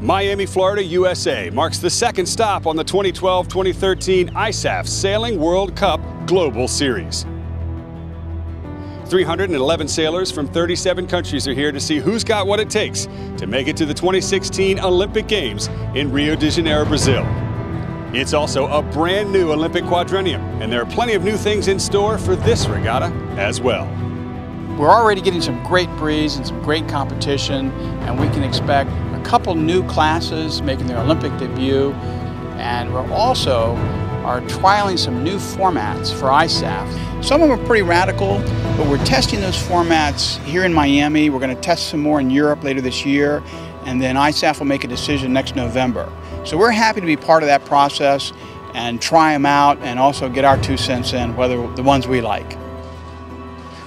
Miami, Florida, USA marks the second stop on the 2012-2013 ISAF Sailing World Cup Global Series. 311 sailors from 37 countries are here to see who's got what it takes to make it to the 2016 Olympic Games in Rio de Janeiro, Brazil. It's also a brand new Olympic quadrennium, and there are plenty of new things in store for this regatta as well. We're already getting some great breeze and some great competition, and we can expect a couple new classes making their Olympic debut, and we're also trialing some new formats for ISAF. Some of them are pretty radical, but we're testing those formats here in Miami. We're going to test some more in Europe later this year, and then ISAF will make a decision next November. So we're happy to be part of that process and try them out and also get our 2 cents in, whether the ones we like.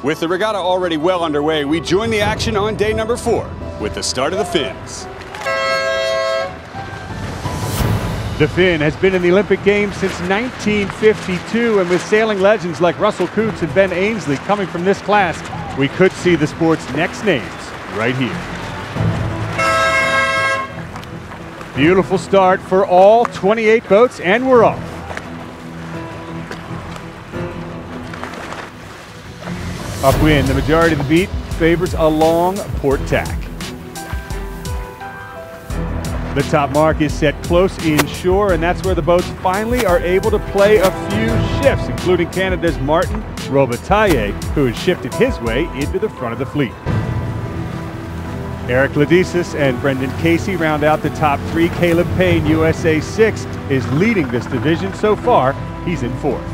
With the regatta already well underway, we join the action on day number 4 with the start of the Finns. The Finn has been in the Olympic Games since 1952, and with sailing legends like Russell Coutts and Ben Ainsley coming from this class, we could see the sport's next names right here. Beautiful start for all 28 boats, and we're off. Upwind, the majority of the beat favors a long port tack. The top mark is set close inshore, and that's where the boats finally are able to play a few shifts, including Canada's Martin Robitaille, who has shifted his way into the front of the fleet. Eric Ladesis and Brendan Casey round out the top 3. Caleb Payne, USA 6, is leading this division so far. He's in 4th.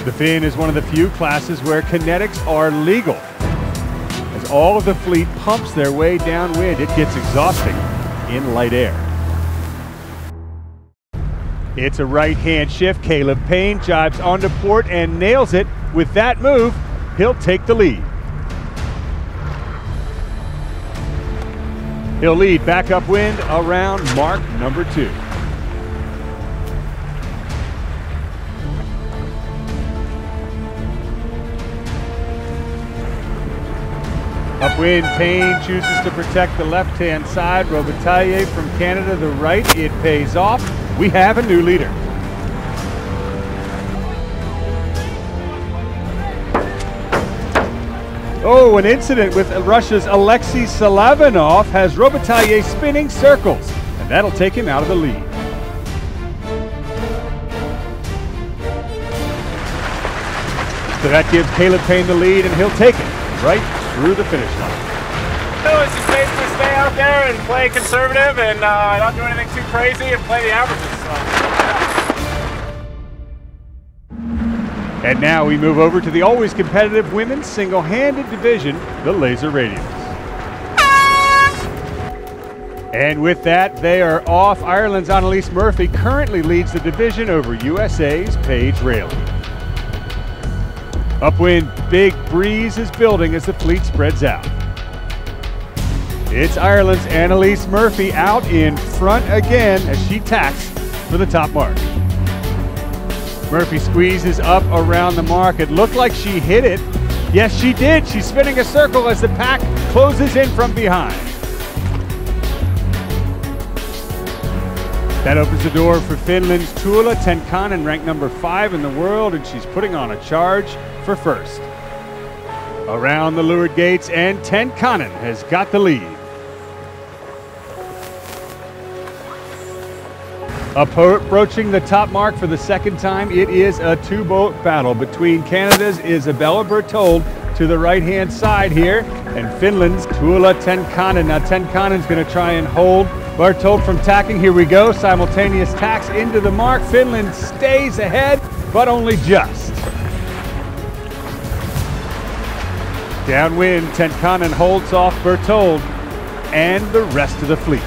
The Finn is one of the few classes where kinetics are legal. As all of the fleet pumps their way downwind, it gets exhausting in light air. It's a right-hand shift. Caleb Payne jibes onto port and nails it. With that move, he'll take the lead. He'll lead back upwind around mark number 2. Upwind, Payne chooses to protect the left-hand side. Robitaille from Canada, the right. It pays off. We have a new leader. Oh, an incident with Russia's Alexei Salavanov has Robitaille spinning circles, and that'll take him out of the lead. So that gives Caleb Payne the lead, and he'll take it right through the finish line. So it's just basically stay out there and play conservative and not do anything too crazy and play the averages. And now we move over to the always competitive women's single-handed division, the Laser Radials. And with that, they are off. Ireland's Annalise Murphy currently leads the division over USA's Paige Rayleigh. Upwind, big breeze is building as the fleet spreads out. It's Ireland's Annalise Murphy out in front again as she tacks for the top mark. Murphy squeezes up around the mark. It looked like she hit it. Yes, she did. She's spinning a circle as the pack closes in from behind. That opens the door for Finland's Tuula Tenkanen, ranked number 5 in the world, and she's putting on a charge for first. Around the leeward gates, and Tenkanen has got the lead. Approaching the top mark for the second time, it is a 2-boat battle between Canada's Isabella Berthold to the right-hand side here, and Finland's Tuula Tenkanen. Now Tenkanen's going to try and hold Berthold from tacking. Here we go, simultaneous tacks into the mark. Finland stays ahead, but only just. Downwind, Tenkanen holds off Berthold and the rest of the fleet.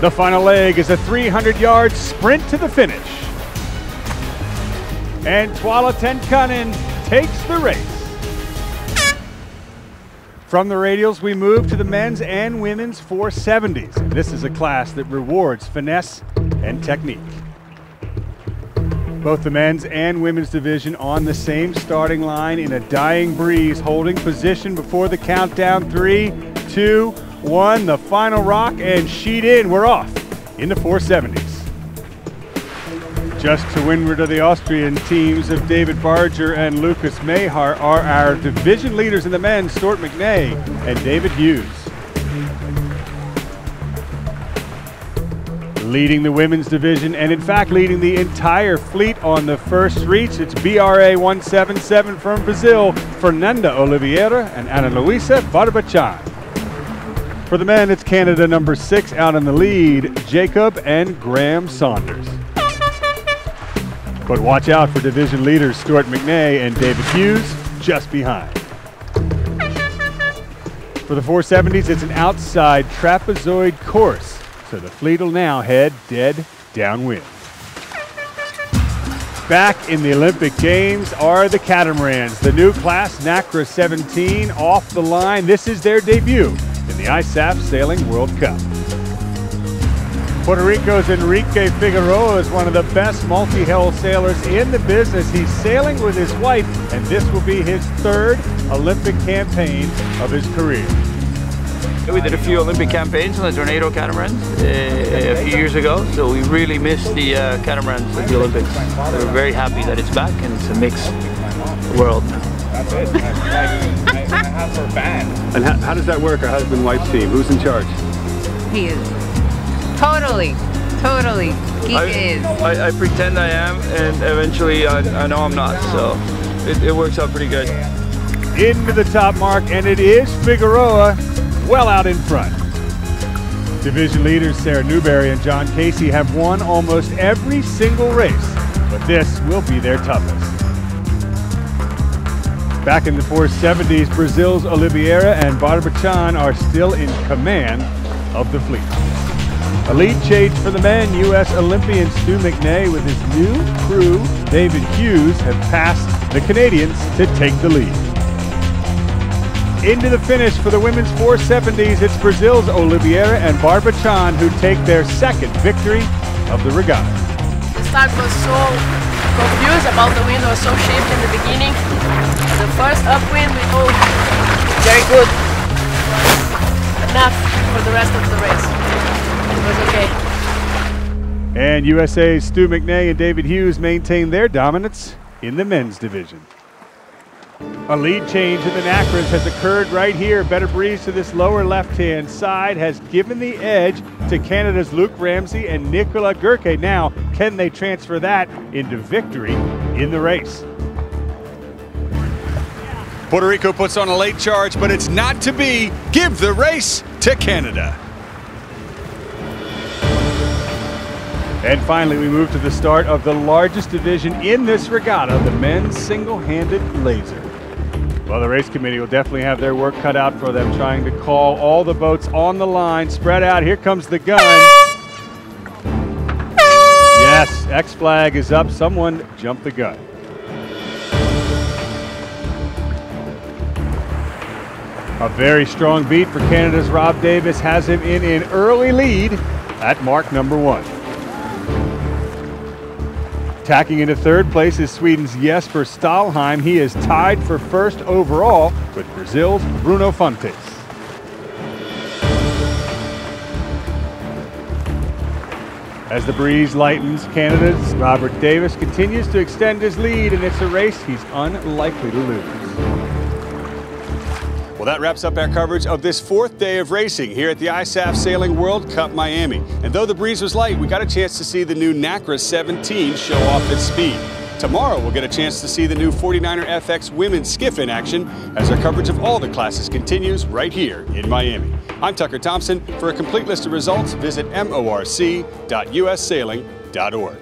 The final leg is a 300-yard sprint to the finish. And Tuula Tenkanen takes the race. From the radials, we move to the men's and women's 470s. This is a class that rewards finesse and technique. Both the men's and women's division on the same starting line in a dying breeze, holding position before the countdown. 3, 2, 1, the final rock, and sheet in. We're off in the 470s. Just to windward of the Austrian teams of David Barger and Lucas Mayhar are our division leaders in the men's, Stuart McNay and David Hughes. Leading the women's division, and in fact leading the entire fleet on the first reach, it's BRA 177 from Brazil, Fernanda Oliveira and Ana Luisa Barbachan. For the men, it's Canada number 6 out in the lead, Jacob and Graham Saunders. But watch out for division leaders Stuart McNay and David Hughes just behind. For the 470s, it's an outside trapezoid course, so the fleet will now head dead downwind. Back in the Olympic Games are the catamarans, the new class NACRA 17 off the line. This is their debut in the ISAF Sailing World Cup. Puerto Rico's Enrique Figueroa is one of the best multi-hull sailers in the business. He's sailing with his wife, and this will be his 3rd Olympic campaign of his career. We did a few Olympic campaigns on the Tornado catamarans a few years ago, so we really missed the catamarans at the Olympics. We're very happy that it's back and it's a mixed world now. That's it. I have her band. And how does that work, her husband-wife team? Who's in charge? He is. Totally. I pretend I am, and eventually I know I'm not, so it works out pretty good. Into the top mark, and it is Figueroa well out in front. Division leaders Sarah Newberry and John Casey have won almost every single race, but this will be their toughest. Back in the 470s, Brazil's Oliveira and Barbachan are still in command of the fleet. A lead change for the men. U.S. Olympian Stu McNay with his new crew, David Hughes, have passed the Canadians to take the lead. Into the finish for the women's 470s, it's Brazil's Oliveira and Barbachan who take their 2nd victory of the regatta. The start was so confused about the wind, was so shifty in the beginning. The first upwind we go very good. Enough for the rest of the race. It was okay. And USA's Stu McNay and David Hughes maintain their dominance in the men's division. A lead change in the NACRAs has occurred right here. Better breeze to this lower left-hand side has given the edge to Canada's Luke Ramsey and Nicola Gurke. Now, can they transfer that into victory in the race? Puerto Rico puts on a late charge, but it's not to be. Give the race to Canada. And finally, we move to the start of the largest division in this regatta, the men's single-handed laser. Well, the race committee will definitely have their work cut out for them, trying to call all the boats on the line, spread out. Here comes the gun. Yes, X flag is up. Someone jumped the gun. A very strong beat for Canada's Rob Davis has him in an early lead at mark number 1. Tacking into 3rd place is Sweden's Jesper Stalheim. He is tied for 1st overall with Brazil's Bruno Fontes. As the breeze lightens, Canada's Robert Davis continues to extend his lead, and it's a race he's unlikely to lose. Well, that wraps up our coverage of this 4th day of racing here at the ISAF Sailing World Cup Miami. And though the breeze was light, we got a chance to see the new NACRA 17 show off its speed. Tomorrow, we'll get a chance to see the new 49er FX women's skiff in action as our coverage of all the classes continues right here in Miami. I'm Tucker Thompson. For a complete list of results, visit morc.ussailing.org.